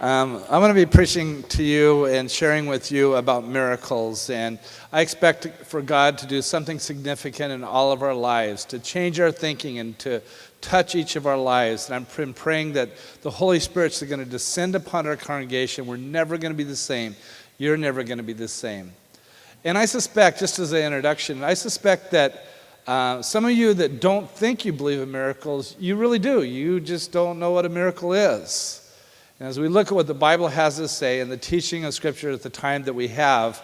I'm going to be preaching to you and sharing with you about miracles, and I expect for God to do something significant in all of our lives, to change our thinking and to touch each of our lives. And I'm praying that the Holy Spirit's going to descend upon our congregation. We're never going to be the same. You're never going to be the same. And I suspect, just as an introduction, I suspect that some of you that don't think you believe in miracles, you really do. You just don't know what a miracle is. And as we look at what the Bible has to say and the teaching of Scripture at the time that we have,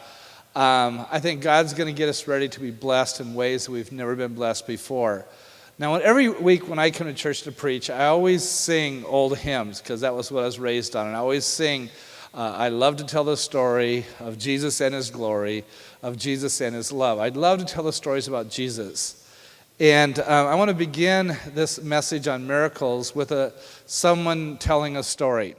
I think God's going to get us ready to be blessed in ways that we've never been blessed before. Now, every week when I come to church to preach, I always sing old hymns because that was what I was raised on. And I always sing, I love to tell the story of Jesus and his glory, of Jesus and his love. I'd love to tell the stories about Jesus. And I want to begin this message on miracles with someone telling a story.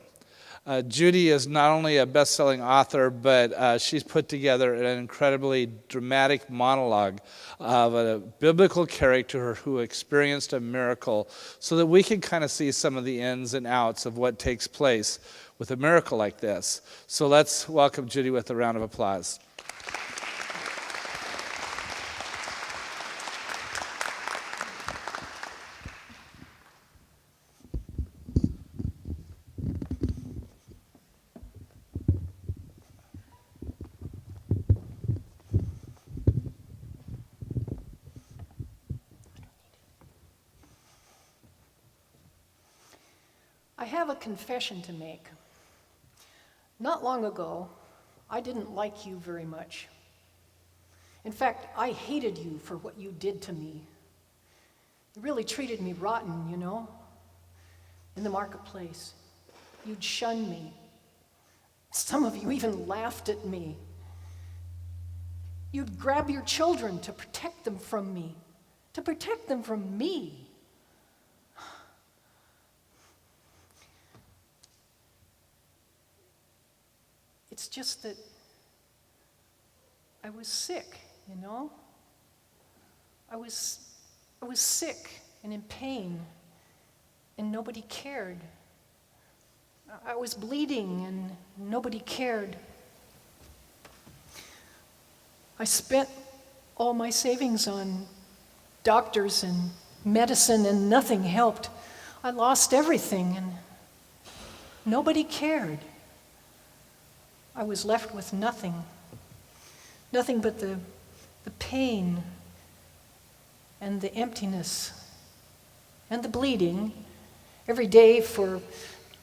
Judy is not only a best-selling author, but she's put together an incredibly dramatic monologue of a biblical character who experienced a miracle so that we can kind of see some of the ins and outs of what takes place with a miracle like this. So let's welcome Judy with a round of applause. I have a confession to make. Not long ago, I didn't like you very much. In fact, I hated you for what you did to me. You really treated me rotten, you know? In the marketplace, you'd shun me. Some of you even laughed at me. You'd grab your children to protect them from me, to protect them from me. It's just that I was sick, you know? I was sick and in pain, and nobody cared. I was bleeding, and nobody cared. I spent all my savings on doctors and medicine, and nothing helped. I lost everything, and nobody cared. I was left with nothing but the pain and the emptiness and the bleeding. Every day for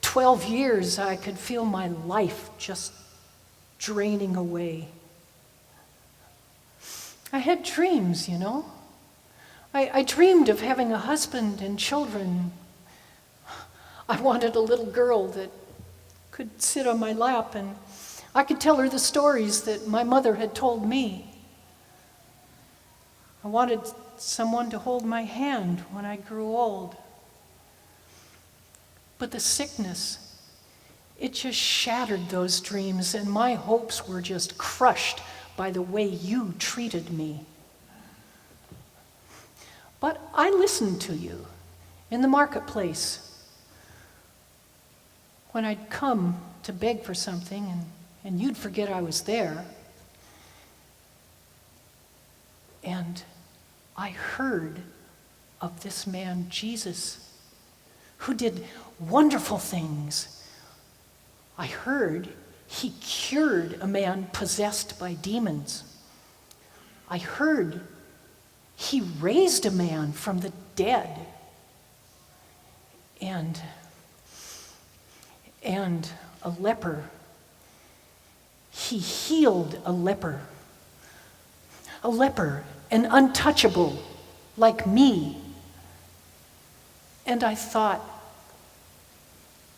12 years, I could feel my life just draining away. I had dreams, you know. I dreamed of having a husband and children. I wanted a little girl that could sit on my lap and I could tell her the stories that my mother had told me. I wanted someone to hold my hand when I grew old. But the sickness, it just shattered those dreams, and my hopes were just crushed by the way you treated me. But I listened to you in the marketplace when I'd come to beg for something, and you'd forget I was there. And I heard of this man, Jesus, who did wonderful things. I heard he cured a man possessed by demons. I heard he raised a man from the dead. And a leper. He healed a leper, an untouchable like me. And I thought,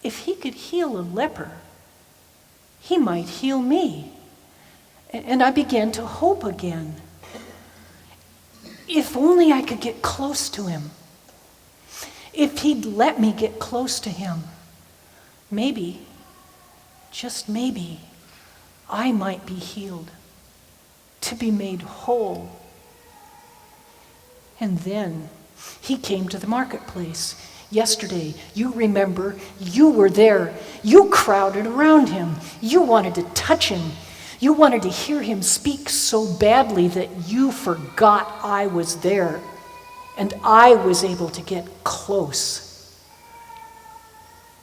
if he could heal a leper, he might heal me. And I began to hope again. If only I could get close to him. If he'd let me get close to him, maybe, just maybe, I might be healed, to be made whole. And then he came to the marketplace. Yesterday, you remember, you were there. You crowded around him. You wanted to touch him. You wanted to hear him speak so badly that you forgot I was there and I was able to get close.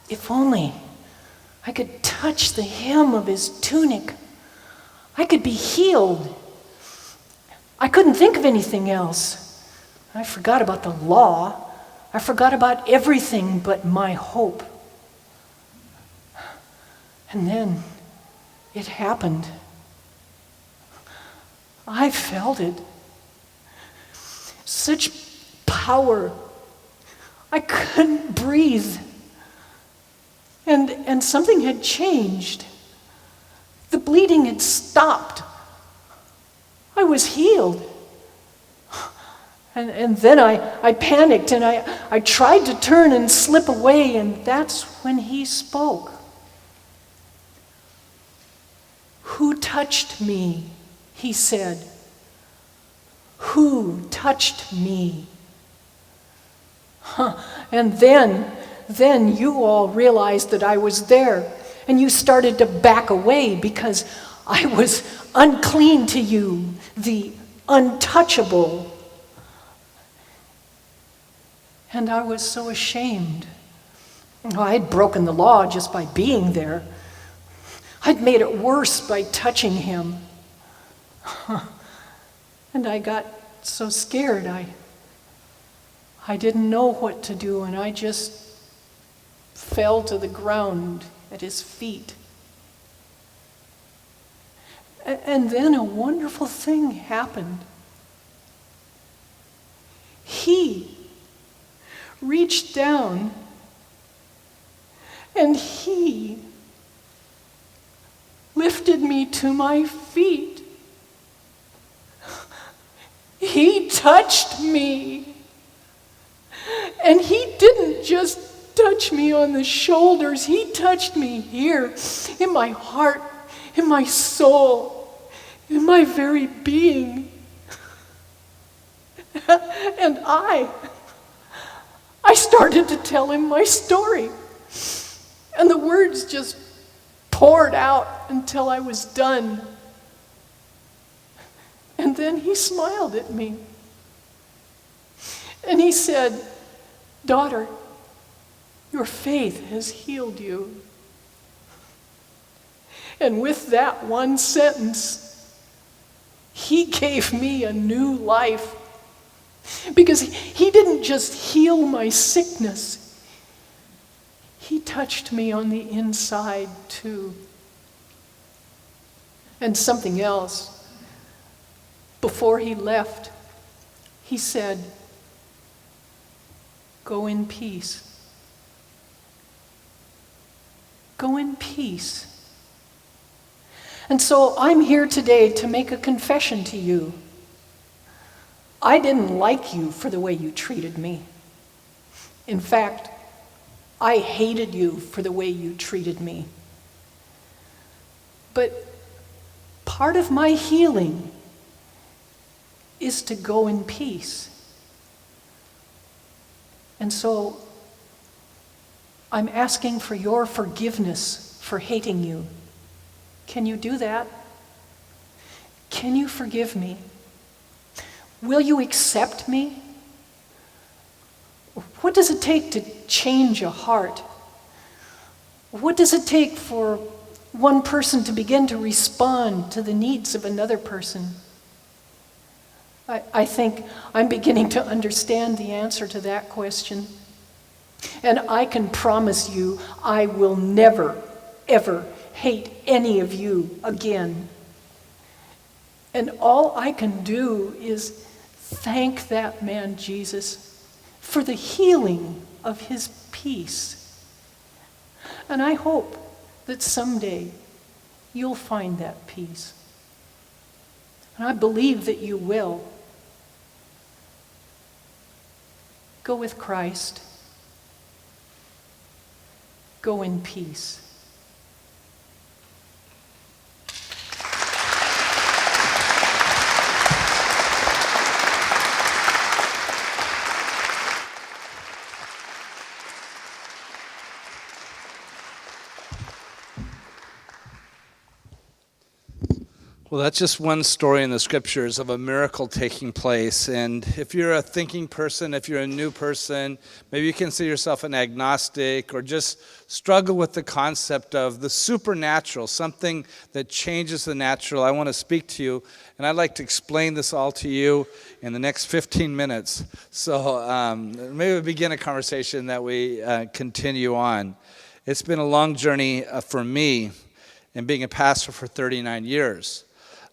If only I could touch the hem of his tunic, I could be healed. I couldn't think of anything else. I forgot about the law. I forgot about everything but my hope. And then it happened. I felt it. Such power. I couldn't breathe. And something had changed. The bleeding had stopped. I was healed. And then I panicked and I tried to turn and slip away, and that's when he spoke. "Who touched me?" he said. "Who touched me?" And then you all realized that I was there, and you started to back away because I was unclean to you, the untouchable. And I was so ashamed. I'd broken the law just by being there. I'd made it worse by touching him. And I got so scared, I didn't know what to do, and I just fell to the ground at his feet. And then a wonderful thing happened. He reached down and he lifted me to my feet. He touched me. And he didn't just touch me on the shoulders. He touched me here, in my heart, in my soul, in my very being. And I started to tell him my story. And the words just poured out until I was done. And then he smiled at me. And he said, "Daughter, your faith has healed you." And with that one sentence, he gave me a new life. Because he didn't just heal my sickness, he touched me on the inside too. And something else. Before he left, he said, "Go in peace. Go in peace." And so I'm here today to make a confession to you. I didn't like you for the way you treated me. In fact, I hated you for the way you treated me. But part of my healing is to go in peace. And so I'm asking for your forgiveness for hating you. Can you do that? Can you forgive me? Will you accept me? What does it take to change a heart? What does it take for one person to begin to respond to the needs of another person? I think I'm beginning to understand the answer to that question. And I can promise you, I will never, ever hate any of you again. And all I can do is thank that man, Jesus, for the healing of his peace. And I hope that someday you'll find that peace. And I believe that you will. Go with Christ. Go in peace. Well, that's just one story in the scriptures of a miracle taking place. And if you're a thinking person, if you're a new person, maybe you consider yourself an agnostic or just struggle with the concept of the supernatural, something that changes the natural, I want to speak to you. And I'd like to explain this all to you in the next 15 minutes. So maybe we'll begin a conversation that we continue on. It's been a long journey for me in being a pastor for 39 years.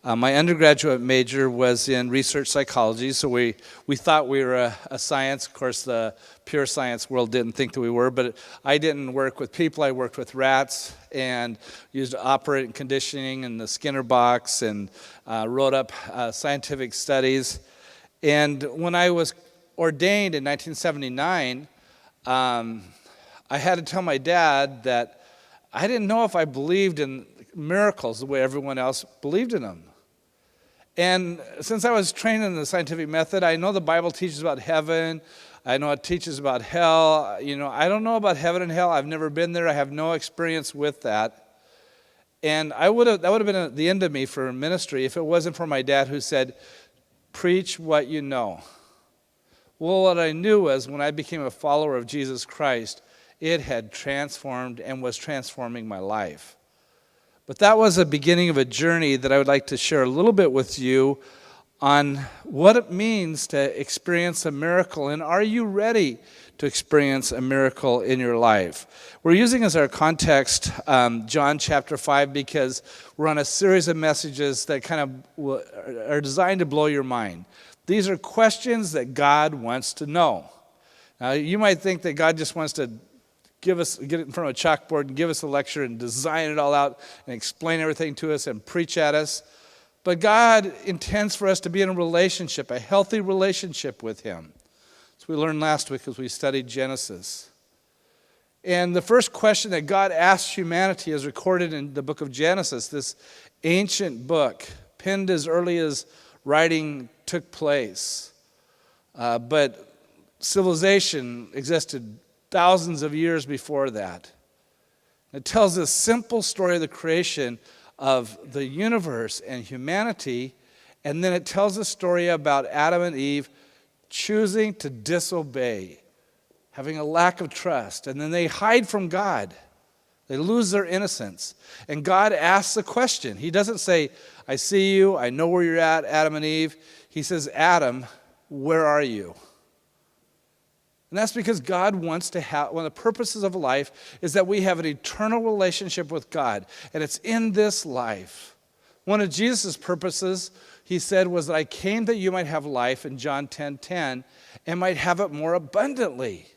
My undergraduate major was in research psychology, so we thought we were a science. Of course, the pure science world didn't think that we were, but I didn't work with people. I worked with rats and used operant conditioning and the Skinner box and wrote up scientific studies. And when I was ordained in 1979, I had to tell my dad that I didn't know if I believed in miracles the way everyone else believed in them. And since I was trained in the scientific method, I know the Bible teaches about heaven. I know it teaches about hell. I don't know about heaven and hell. I've never been there. I have no experience with that. And that would have been at the end of me for ministry if it wasn't for my dad who said, preach what you know. Well, what I knew was when I became a follower of Jesus Christ, it had transformed and was transforming my life. But that was the beginning of a journey that I would like to share a little bit with you on what it means to experience a miracle, and are you ready to experience a miracle in your life? We're using as our context John chapter 5 because we're on a series of messages that kind of are designed to blow your mind. These are questions that God wants to know. Now, you might think that God just wants to get it in front of a chalkboard and give us a lecture and design it all out and explain everything to us and preach at us. But God intends for us to be in a relationship, a healthy relationship with Him. So we learned last week as we studied Genesis. And the first question that God asked humanity is recorded in the book of Genesis, this ancient book, penned as early as writing took place. But civilization existed thousands of years before that. It tells this simple story of the creation of the universe and humanity, and then it tells a story about Adam and Eve choosing to disobey, having a lack of trust, and then they hide from God. They lose their innocence. And God asks a question. He doesn't say, I see you, I know where you're at, Adam and Eve. He says, Adam, where are you? And that's because God wants to have, one of the purposes of life is that we have an eternal relationship with God. And it's in this life. One of Jesus' purposes, he said, was that I came that you might have life in John 10:10 and might have it more abundantly.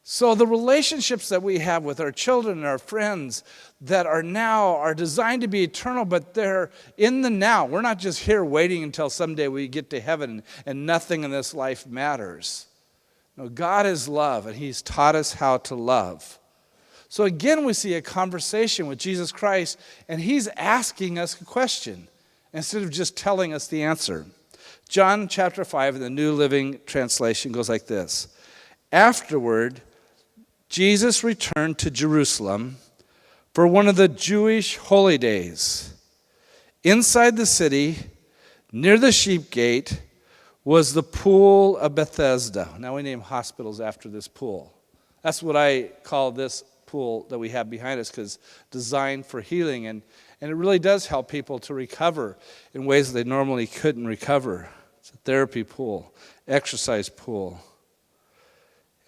So the relationships that we have with our children and our friends that are now are designed to be eternal, but they're in the now. We're not just here waiting until someday we get to heaven and nothing in this life matters. No, God is love, and He's taught us how to love. So again, we see a conversation with Jesus Christ, and He's asking us a question instead of just telling us the answer. John chapter 5 in the New Living Translation goes like this. Afterward, Jesus returned to Jerusalem for one of the Jewish holy days. Inside the city, near the sheep gate, was the pool of Bethesda. Now we name hospitals after this pool. That's what I call this pool that we have behind us, because designed for healing, and it really does help people to recover in ways that they normally couldn't recover. It's a therapy pool, exercise pool.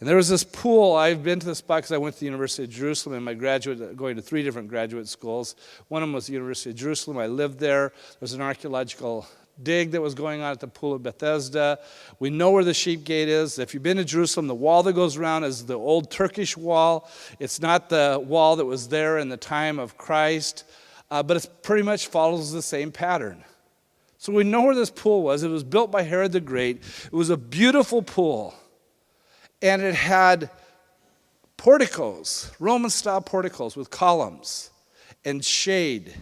And there was this pool. I've been to this spot because I went to the University of Jerusalem in my going to 3 different graduate schools. One of them was the University of Jerusalem. I lived there. There was an archaeological dig that was going on at the pool of Bethesda. We know where the sheep gate is. If you've been to Jerusalem, the wall that goes around is the old Turkish wall. It's not the wall that was there in the time of Christ, but it pretty much follows the same pattern. So we know where this pool was. It was built by Herod the Great. It was a beautiful pool, and it had porticos, Roman-style porticos with columns and shade.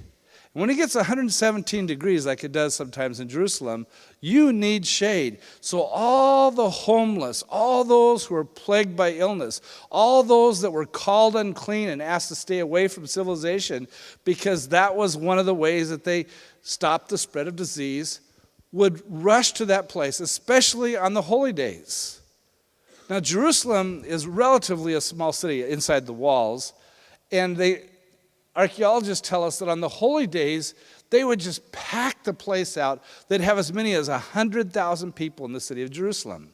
And when it gets 117 degrees, like it does sometimes in Jerusalem, you need shade. So all the homeless, all those who are plagued by illness, all those that were called unclean and asked to stay away from civilization, because that was one of the ways that they stopped the spread of disease, would rush to that place, especially on the holy days. Now, Jerusalem is relatively a small city inside the walls, and archaeologists tell us that on the holy days, they would just pack the place out. They'd have as many as 100,000 people in the city of Jerusalem.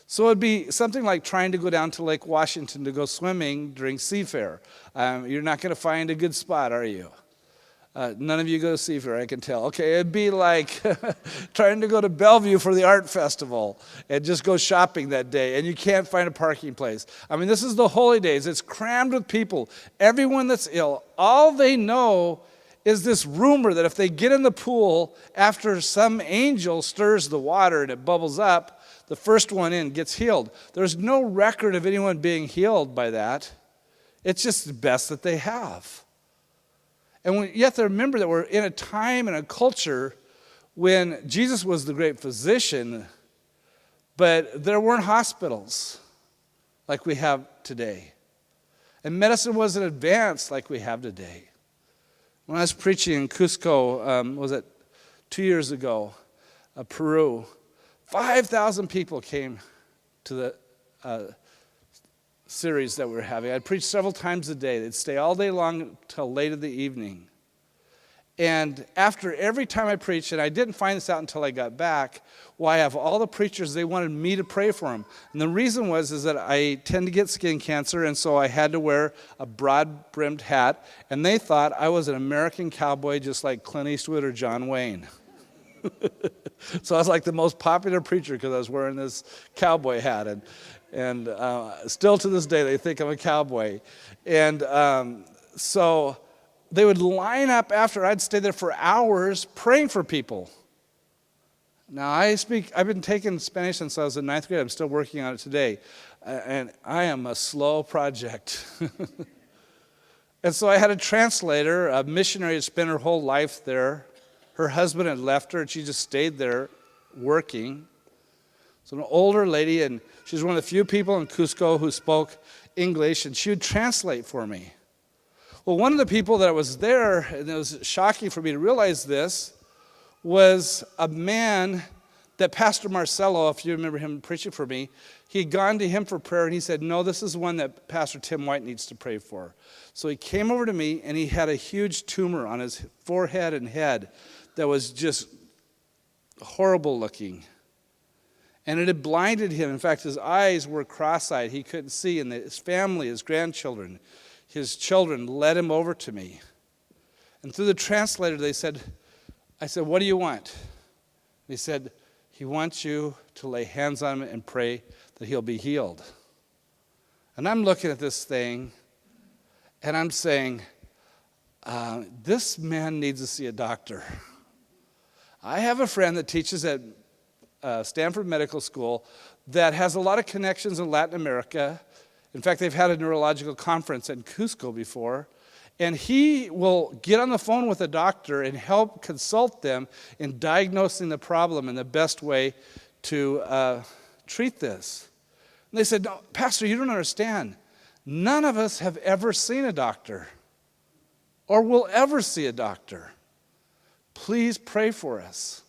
So it'd be something like trying to go down to Lake Washington to go swimming during Seafair. You're not going to find a good spot, are you? None of you go to Seafair, I can tell. Okay, it'd be like trying to go to Bellevue for the art festival and just go shopping that day, and you can't find a parking place. I mean, this is the holy days. It's crammed with people. Everyone that's ill, all they know is this rumor that if they get in the pool after some angel stirs the water and it bubbles up, the first one in gets healed. There's no record of anyone being healed by that. It's just the best that they have. And you have to remember that we're in a time and a culture when Jesus was the great physician, but there weren't hospitals like we have today. And medicine wasn't advanced like we have today. When I was preaching in Cusco, was it 2 years ago, Peru, 5,000 people came to the series that we were having. I'd preach several times a day. They'd stay all day long till late in the evening. And after every time I preached, and I didn't find this out until I got back, I have all the preachers, they wanted me to pray for them. And the reason is that I tend to get skin cancer, and so I had to wear a broad-brimmed hat, and they thought I was an American cowboy just like Clint Eastwood or John Wayne. So I was like the most popular preacher because I was wearing this cowboy hat, and still to this day they think I'm a cowboy. And so they would line up after I'd stay there for hours praying for people. Now I've been taking Spanish since I was in 9th grade. I'm still working on it today. And I am a slow project. And so I had a translator, a missionary that spent her whole life there. Her husband had left her, and she just stayed there working. So an older lady, and she was one of the few people in Cusco who spoke English, and she would translate for me. Well, one of the people that was there, and it was shocking for me to realize this, was a man that Pastor Marcelo, if you remember him preaching for me, he had gone to him for prayer, and he said, no, this is one that Pastor Tim White needs to pray for. So he came over to me, and he had a huge tumor on his forehead and head that was just horrible looking. And it had blinded him. In fact, his eyes were cross-eyed. He couldn't see. And his family, his grandchildren, his children led him over to me. And through the translator, I said, what do you want? And he said, he wants you to lay hands on him and pray that he'll be healed. And I'm looking at this thing, and I'm saying, this man needs to see a doctor. I have a friend that teaches at Stanford Medical School that has a lot of connections in Latin America. In fact, they've had a neurological conference in Cusco before. And he will get on the phone with a doctor and help consult them in diagnosing the problem and the best way to treat this. And they said, no, Pastor, you don't understand. None of us have ever seen a doctor or will ever see a doctor. Please pray for us.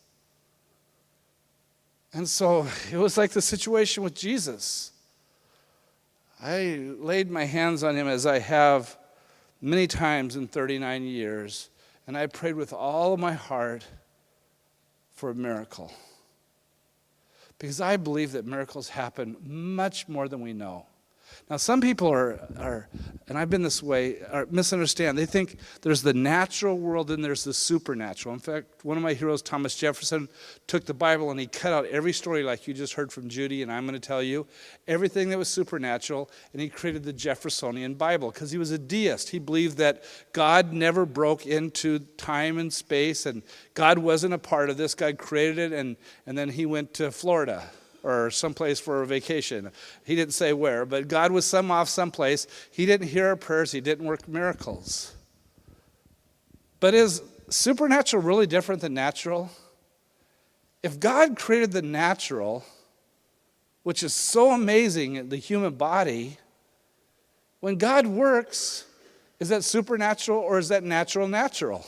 And so it was like the situation with Jesus. I laid my hands on him as I have many times in 39 years, and I prayed with all of my heart for a miracle. Because I believe that miracles happen much more than we know. Now, some people are, and I've been this way, misunderstand. They think there's the natural world and there's the supernatural. In fact, one of my heroes, Thomas Jefferson, took the Bible and he cut out every story like you just heard from Judy, and I'm going to tell you, everything that was supernatural, and he created the Jeffersonian Bible because he was a deist. He believed that God never broke into time and space, and God wasn't a part of this. God created it, and then he went to Florida or someplace for a vacation. He didn't say where, but God was off someplace. He didn't hear our prayers. He didn't work miracles. But his supernatural really different than natural? If God created the natural, which is so amazing in the human body, when God works, is that supernatural or is that natural?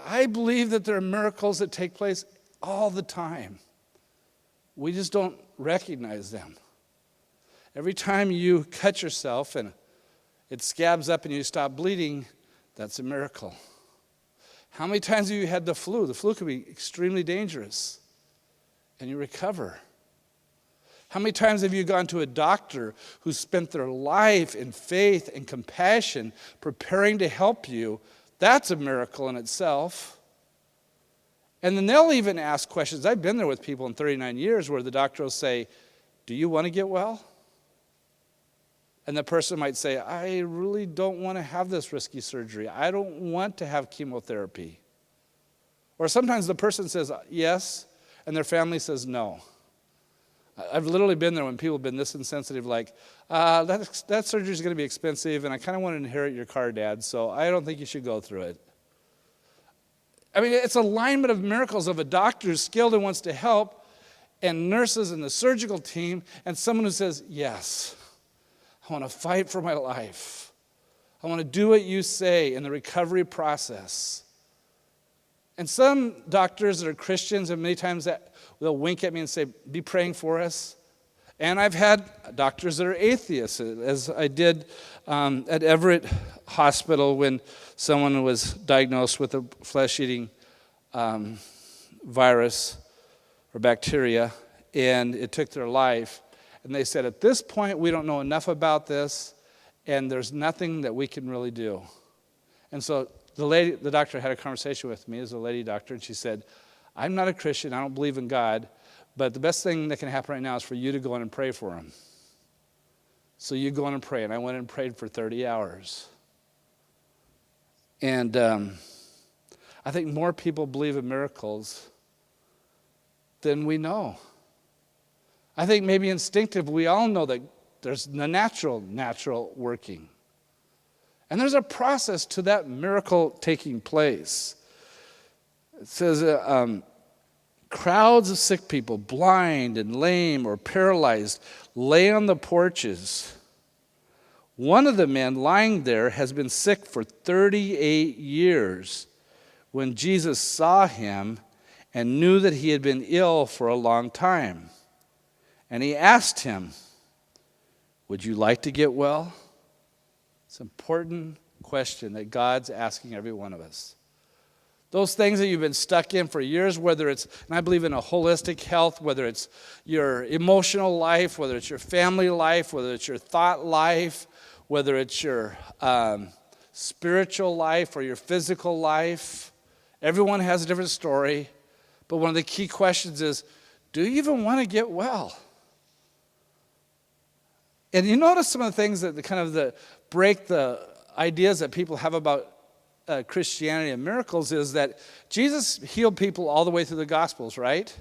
I believe that there are miracles that take place all the time. We just don't recognize them. Every time you cut yourself and it scabs up and you stop bleeding, that's a miracle. How many times have you had the flu? The flu can be extremely dangerous, and you recover. How many times have you gone to a doctor who spent their life in faith and compassion preparing to help you? That's a miracle in itself. And then they'll even ask questions. I've been there with people in 39 years where the doctor will say, "Do you want to get well?" And the person might say, "I really don't want to have this risky surgery. I don't want to have chemotherapy." Or sometimes the person says yes, and their family says no. I've literally been there when people have been this insensitive, like, that surgery is going to be expensive, and I kind of want to inherit your car, Dad, so I don't think you should go through it. I mean, it's alignment of miracles of a doctor who's skilled and wants to help, and nurses and the surgical team, and someone who says, yes, I want to fight for my life. I want to do what you say in the recovery process. And some doctors that are Christians, and many times they'll wink at me and say, "Be praying for us." And I've had doctors that are atheists, as I did at Everett Hospital when someone was diagnosed with a flesh-eating virus or bacteria, and it took their life. And they said, "At this point, we don't know enough about this, and there's nothing that we can really do." And so the doctor had a conversation with me as a lady doctor, and she said, "I'm not a Christian, I don't believe in God, but the best thing that can happen right now is for you to go in and pray for him." So you go in and pray. And I went in and prayed for 30 hours. And I think more people believe in miracles than we know. I think maybe instinctively we all know that there's the natural working. And there's a process to that miracle taking place. It says, crowds of sick people, blind and lame or paralyzed, lay on the porches. One of the men lying there has been sick for 38 years. When Jesus saw him and knew that he had been ill for a long time, and he asked him, "Would you like to get well?" It's an important question that God's asking every one of us. Those things that you've been stuck in for years, whether it's, and I believe in a holistic health, whether it's your emotional life, whether it's your family life, whether it's your thought life, whether it's your spiritual life or your physical life. Everyone has a different story. But one of the key questions is, do you even want to get well? And you notice some of the things that break the ideas that people have about Christianity and miracles is that Jesus healed people all the way through the Gospels, right?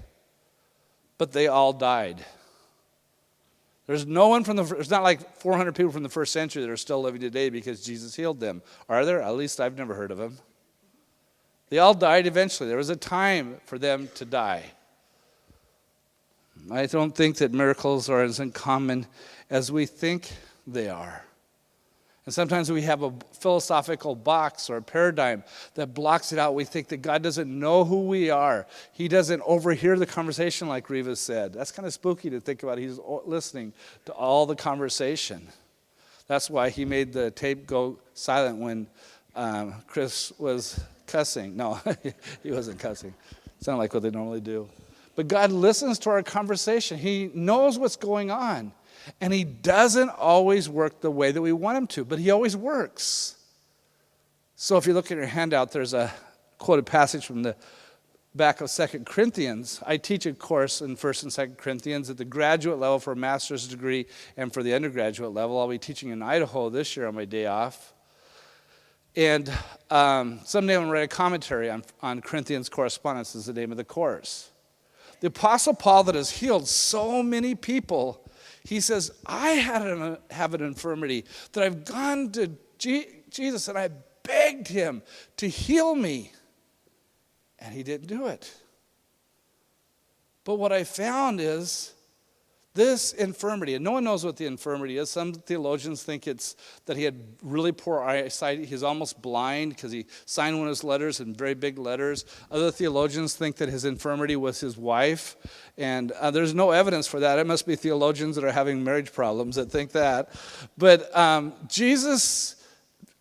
But they all died. There's no one there's not like 400 people from the first century that are still living today because Jesus healed them. Are there? At least I've never heard of them. They all died eventually. There was a time for them to die. I don't think that miracles are as uncommon as we think they are. And sometimes we have a philosophical box or a paradigm that blocks it out. We think that God doesn't know who we are. He doesn't overhear the conversation like Reva said. That's kind of spooky to think about. He's listening to all the conversation. That's why he made the tape go silent when Chris was cussing. No, he wasn't cussing. It sounded like what they normally do. But God listens to our conversation. He knows what's going on. And he doesn't always work the way that we want him to, but he always works. So if you look at your handout, there's a quoted passage from the back of 2 Corinthians. I teach a course in 1 and 2 Corinthians at the graduate level for a master's degree and for the undergraduate level. I'll be teaching in Idaho this year on my day off. And someday I'm going to write a commentary on Corinthians correspondence is the name of the course. The Apostle Paul that has healed so many people, he says, I have an infirmity that I've gone to Jesus and I begged him to heal me, and he didn't do it. But what I found is this infirmity, and no one knows what the infirmity is. Some theologians think it's that he had really poor eyesight. He's almost blind because he signed one of his letters in very big letters. Other theologians think that his infirmity was his wife, and there's no evidence for that. It must be theologians that are having marriage problems that think that. But Jesus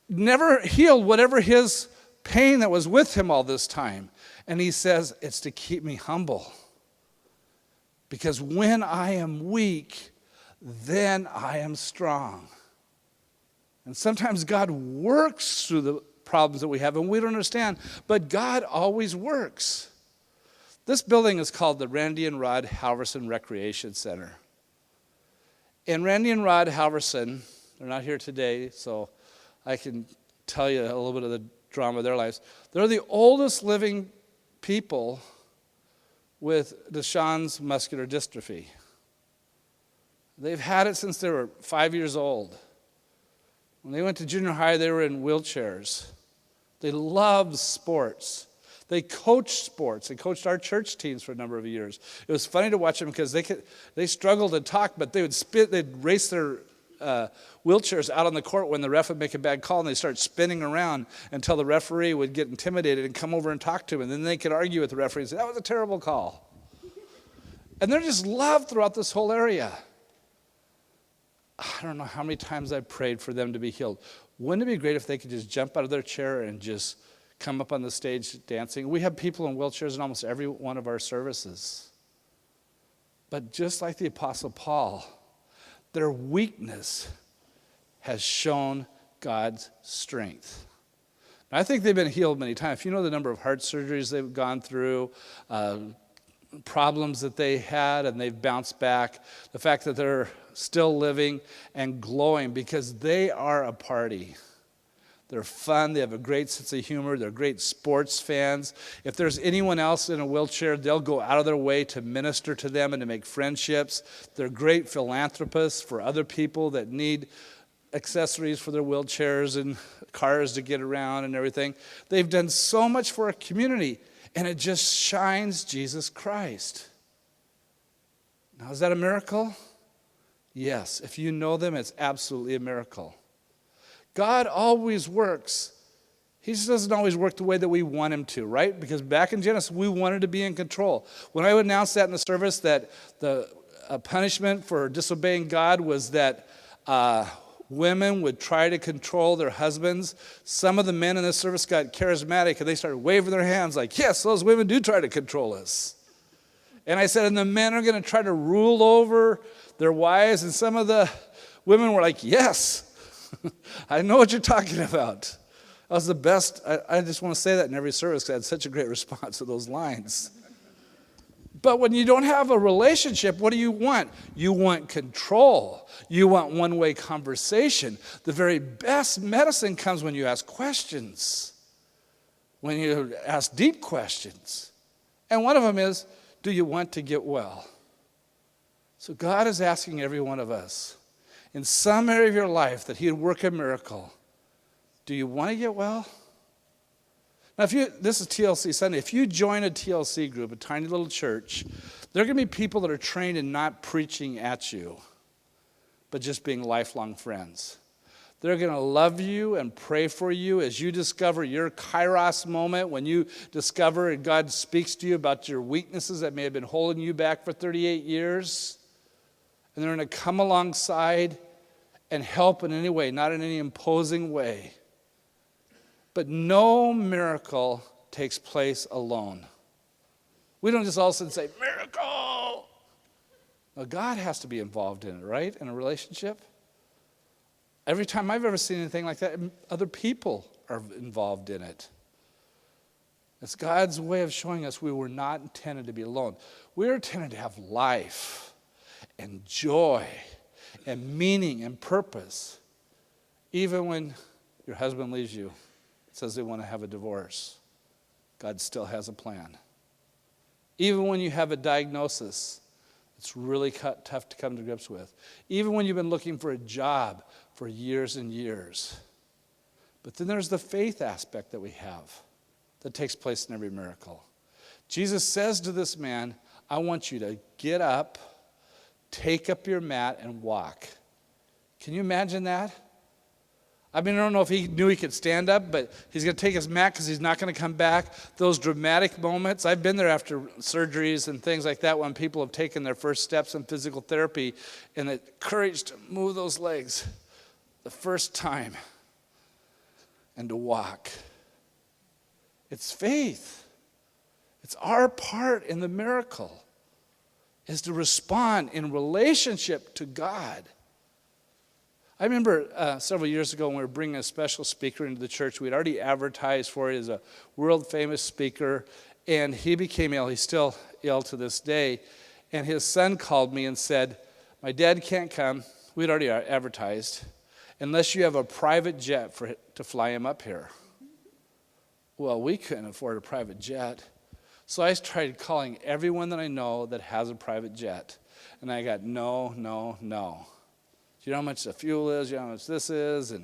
never healed whatever his pain that was with him all this time. And he says, it's to keep me humble. Because when I am weak, then I am strong. And sometimes God works through the problems that we have, and we don't understand. But God always works. This building is called the Randy and Rod Halverson Recreation Center. And Randy and Rod Halverson, they're not here today, so I can tell you a little bit of the drama of their lives. They're the oldest living people with Duchenne's muscular dystrophy. They've had it since they were 5 years old. When they went to junior high, they were in wheelchairs. They loved sports. They coached sports. They coached our church teams for a number of years. It was funny to watch them because they struggled to talk, but they'd race their wheelchairs out on the court when the ref would make a bad call, and they'd start spinning around until the referee would get intimidated and come over and talk to him, and then they could argue with the referee and say, that was a terrible call. And they're just loved throughout this whole area. I don't know how many times I've prayed for them to be healed. Wouldn't it be great if they could just jump out of their chair and just come up on the stage dancing? We have people in wheelchairs in almost every one of our services. But just like the Apostle Paul, their weakness has shown God's strength. And I think they've been healed many times. If you know the number of heart surgeries they've gone through, problems that they had and they've bounced back, the fact that they're still living and glowing because they are a party. They're fun. They have a great sense of humor. They're great sports fans. If there's anyone else in a wheelchair, they'll go out of their way to minister to them and to make friendships. They're great philanthropists for other people that need accessories for their wheelchairs and cars to get around and everything. They've done so much for our community, and it just shines Jesus Christ. Now, is that a miracle? Yes. If you know them, it's absolutely a miracle. God always works. He just doesn't always work the way that we want him to, right? Because back in Genesis, we wanted to be in control. When I would announce that in the service, that the punishment for disobeying God was that women would try to control their husbands, some of the men in this service got charismatic and they started waving their hands like, yes, those women do try to control us. And I said, and the men are going to try to rule over their wives, and some of the women were like, yes. I know what you're talking about. That was the best. I just want to say that in every service because I had such a great response to those lines. But when you don't have a relationship, what do you want? You want control. You want one-way conversation. The very best medicine comes when you ask questions, when you ask deep questions. And one of them is, do you want to get well? So God is asking every one of us, in some area of your life, that he would work a miracle. Do you want to get well? Now, this is TLC Sunday. If you join a TLC group, a tiny little church, there are going to be people that are trained in not preaching at you, but just being lifelong friends. They're going to love you and pray for you as you discover your kairos moment, when you discover and God speaks to you about your weaknesses that may have been holding you back for 38 years. And they're going to come alongside and help in any way, not in any imposing way. But no miracle takes place alone. We don't just all of a sudden say, miracle! Now, God has to be involved in it, right? In a relationship. Every time I've ever seen anything like that, other people are involved in it. It's God's way of showing us we were not intended to be alone. We were intended to have life and joy and meaning and purpose. Even when your husband leaves you, says they want to have a divorce, God still has a plan. Even when you have a diagnosis, it's really tough to come to grips with. Even when you've been looking for a job for years and years. But then there's the faith aspect that we have that takes place in every miracle. Jesus says to this man, I want you to get up, take up your mat, and walk. Can you imagine that? I mean, I don't know if he knew he could stand up, but he's going to take his mat because he's not going to come back. Those dramatic moments, I've been there after surgeries and things like that when people have taken their first steps in physical therapy and the courage to move those legs the first time and to walk. It's faith. It's our part in the miracle is to respond in relationship to God. I remember several years ago when we were bringing a special speaker into the church. We'd already advertised for it as a world-famous speaker, and he became ill. He's still ill to this day. And his son called me and said, my dad can't come. We'd already advertised, unless you have a private jet to fly him up here. Well, we couldn't afford a private jet. So I tried calling everyone that I know that has a private jet. And I got no. Do you know how much the fuel is? Do you know how much this is?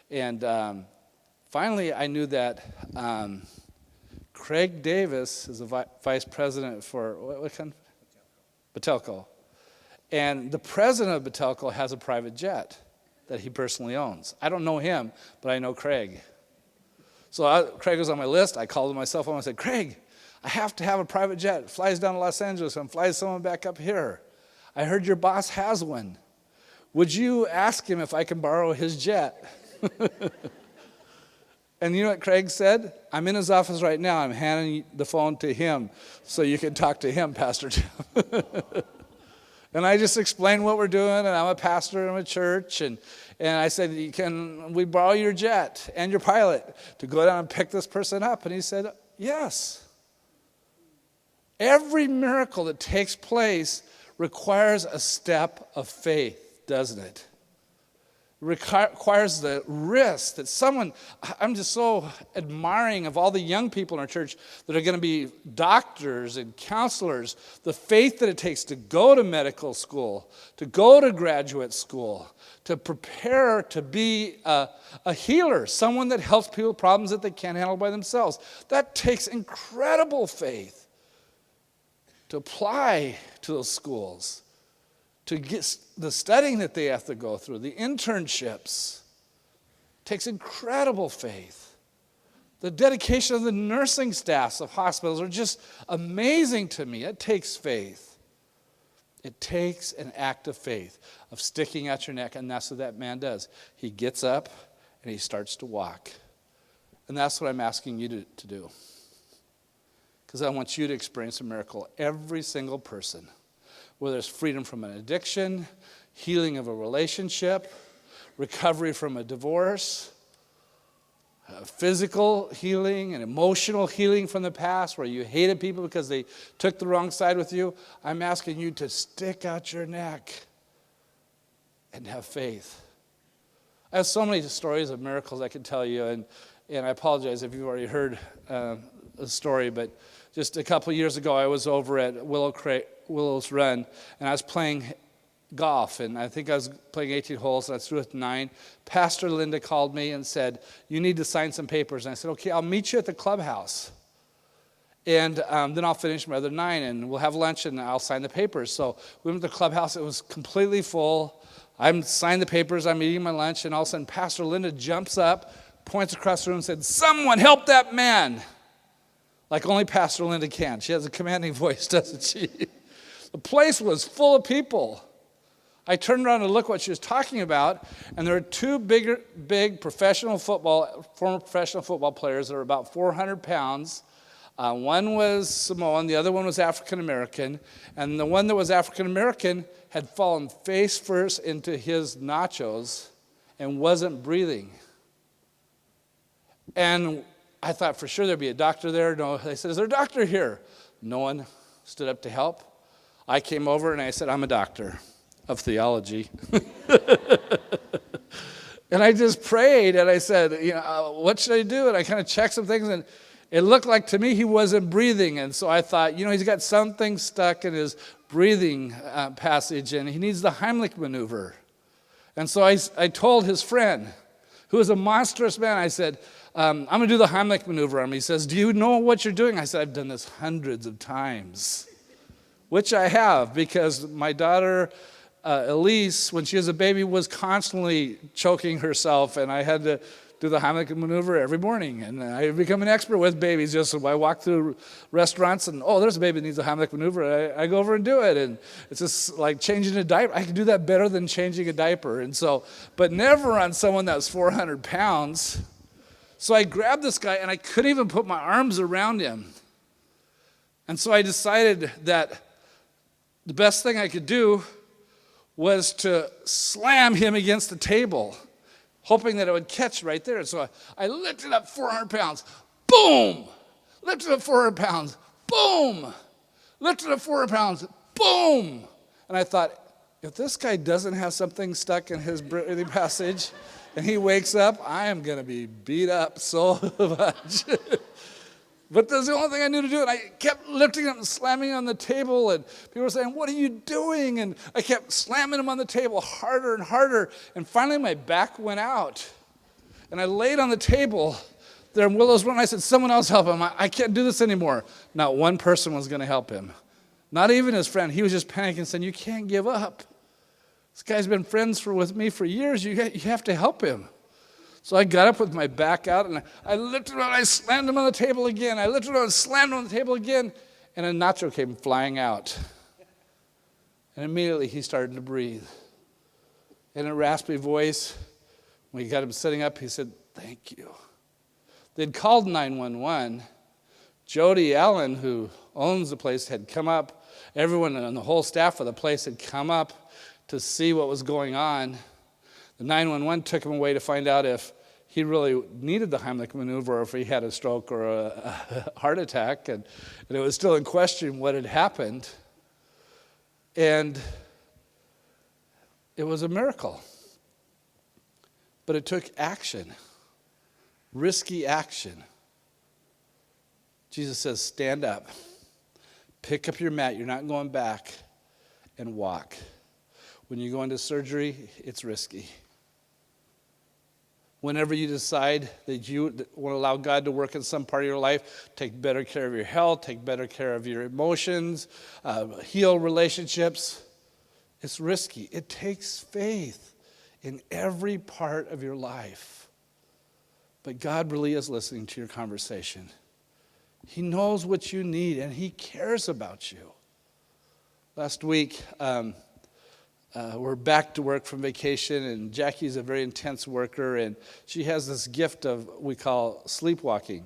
And finally, I knew that Craig Davis is a vice president for what kind? Batelco. And the president of Batelco has a private jet that he personally owns. I don't know him, but I know Craig. So Craig was on my list. I called him myself and I said, Craig, I have to have a private jet. It flies down to Los Angeles and flies someone back up here. I heard your boss has one. Would you ask him if I can borrow his jet? And you know what Craig said? I'm in his office right now. I'm handing the phone to him so you can talk to him, Pastor Tim. And I just explained what we're doing, and I'm a pastor in a church, and I said, can we borrow your jet and your pilot to go down and pick this person up? And he said, yes. Every miracle that takes place requires a step of faith, doesn't it? Requires the risk that someone, I'm just so admiring of all the young people in our church that are going to be doctors and counselors, the faith that it takes to go to medical school, to go to graduate school, to prepare to be a healer, someone that helps people with problems that they can't handle by themselves. That takes incredible faith to apply to those schools, to get the studying that they have to go through, the internships. It takes incredible faith. The dedication of the nursing staffs of hospitals are just amazing to me. It takes faith. It takes an act of faith, of sticking out your neck, and that's what that man does. He gets up and he starts to walk. And that's what I'm asking you to do. Because I want you to experience a miracle. Every single person, whether it's freedom from an addiction, healing of a relationship, recovery from a divorce, physical healing and emotional healing from the past where you hated people because they took the wrong side with you. I'm asking you to stick out your neck and have faith. I have so many stories of miracles I could tell you, and I apologize if you've already heard a story, but just a couple years ago I was over at Willow's Run, and I was playing golf, and I think I was playing 18 holes, and I threw it 9. Pastor Linda called me and said, you need to sign some papers. And I said, okay, I'll meet you at the clubhouse. And then I'll finish my other 9, and we'll have lunch, and I'll sign the papers. So we went to the clubhouse. It was completely full. I signed the papers. I'm eating my lunch, and all of a sudden Pastor Linda jumps up, points across the room, and said, someone help that man. Like only Pastor Linda can. She has a commanding voice, doesn't she? The place was full of people. I turned around to look what she was talking about, and there were 2 big former professional football players that were about 400 pounds. One was Samoan, the other one was African American, and the one that was African American had fallen face first into his nachos and wasn't breathing. And I thought for sure there'd be a doctor there. No, they said, is there a doctor here? No one stood up to help. I came over and I said, I'm a doctor of theology. And I just prayed and I said, what should I do? And I kind of checked some things, and it looked like to me he wasn't breathing. And so I thought, he's got something stuck in his breathing passage, and he needs the Heimlich maneuver. And so I told his friend, who was a monstrous man. I said, I'm going to do the Heimlich maneuver on him. He says, do you know what you're doing? I said, I've done this hundreds of times, which I have, because my daughter, Elise, when she was a baby, was constantly choking herself, and I had to do the Heimlich maneuver every morning. And I've become an expert with babies. Just so I walk through restaurants and, there's a baby that needs a Heimlich maneuver. I go over and do it. And it's just like changing a diaper. I can do that better than changing a diaper. And so, but never on someone that's 400 pounds. So I grabbed this guy, and I couldn't even put my arms around him. And so I decided that the best thing I could do was to slam him against the table, hoping that it would catch right there. So I lifted up 400 pounds, boom! Lifted up 400 pounds, boom! Lifted up 400 pounds, boom! And I thought, if this guy doesn't have something stuck in his breathing passage and he wakes up, I am going to be beat up so much. But that's the only thing I knew to do. And I kept lifting him and slamming him on the table. And people were saying, what are you doing? And I kept slamming him on the table harder and harder. And finally, my back went out. And I laid on the table there in Willows Run. I said, someone else help him. I can't do this anymore. Not one person was going to help him. Not even his friend. He was just panicking, saying, you can't give up. This guy's been friends with me for years. You have to help him. So I got up with my back out, and I lifted him and I slammed him on the table again. I lifted him and slammed him on the table again, and a nacho came flying out. And immediately he started to breathe. In a raspy voice, when he got him sitting up, he said, thank you. They'd called 911. Jody Allen, who owns the place, had come up. Everyone and the whole staff of the place had come up to see what was going on. The 911 took him away to find out if he really needed the Heimlich maneuver or if he had a stroke or a heart attack. And it was still in question what had happened. And it was a miracle. But it took action, risky action. Jesus says, stand up, pick up your mat, you're not going back, and walk. When you go into surgery, it's risky. Whenever you decide that you want to allow God to work in some part of your life, take better care of your health, take better care of your emotions, heal relationships, it's risky. It takes faith in every part of your life. But God really is listening to your conversation. He knows what you need, and He cares about you. Last week, we're back to work from vacation, and Jackie's a very intense worker, and she has this gift of we call sleepwalking.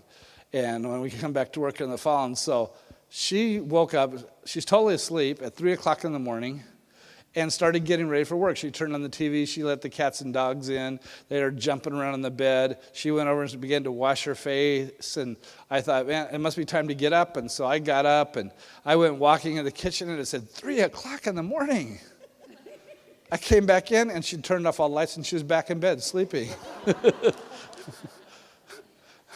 And when we come back to work in the fall, and so she woke up, she's totally asleep at 3 o'clock in the morning and started getting ready for work. She turned on the TV, she let the cats and dogs in, they were jumping around in the bed. She went over and began to wash her face, and I thought, man, it must be time to get up. And so I got up, and I went walking in the kitchen, and it said 3 o'clock in the morning. I came back in, and she turned off all the lights, and she was back in bed sleeping.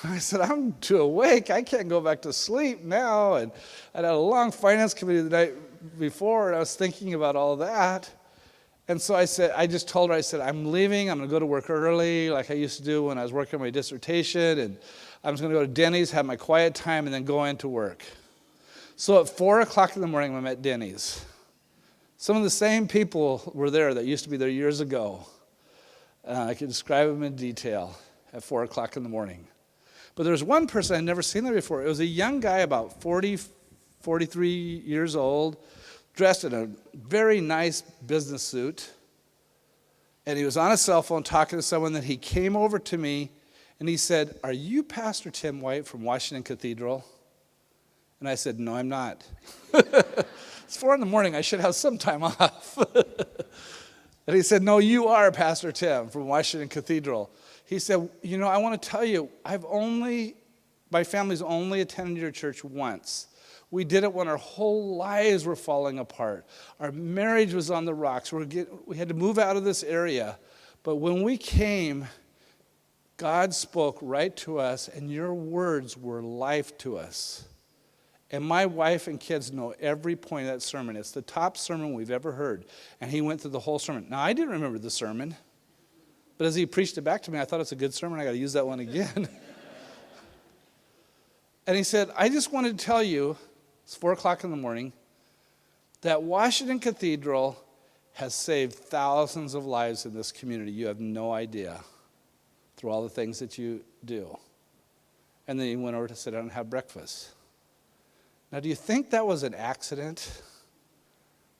I said, I'm too awake. I can't go back to sleep now. And I had a long finance committee the night before, and I was thinking about all that. And so I just told her, I said, I'm leaving. I'm going to go to work early like I used to do when I was working on my dissertation. And I'm just going to go to Denny's, have my quiet time, and then go into work. So at 4 o'clock in the morning, I'm at Denny's. Some of the same people were there that used to be there years ago. I can describe them in detail at 4 o'clock in the morning. But there was one person I'd never seen there before. It was a young guy, about 40, 43 years old, dressed in a very nice business suit. And he was on his cell phone talking to someone. That he came over to me, and he said, are you Pastor Tim White from Washington Cathedral? And I said, no, I'm not. It's 4 in the morning. I should have some time off. And he said, no, you are Pastor Tim from Washington Cathedral. He said, I want to tell you, my family's only attended your church once. We did it when our whole lives were falling apart. Our marriage was on the rocks. We had to move out of this area. But when we came, God spoke right to us, and your words were life to us. And my wife and kids know every point of that sermon. It's the top sermon we've ever heard. And he went through the whole sermon. Now, I didn't remember the sermon, But as he preached it back to me, I thought it's a good sermon. I got to use that one again. And he said, I just wanted to tell you, it's 4 o'clock in the morning, that Washington Cathedral has saved thousands of lives in this community. You have no idea, through all the things that you do. And then he went over to sit down and have breakfast. Now, do you think that was an accident?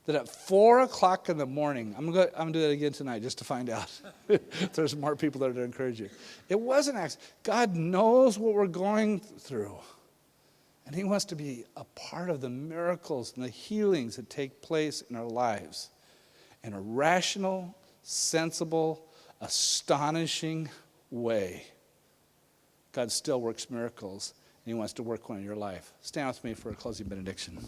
That at 4 o'clock in the morning, I'm going to do that again tonight just to find out if there's more people there to encourage you. It was an accident. God knows what we're going through. And he wants to be a part of the miracles and the healings that take place in our lives in a rational, sensible, astonishing way. God still works miracles, and he wants to work one in your life. Stand with me for a closing benediction.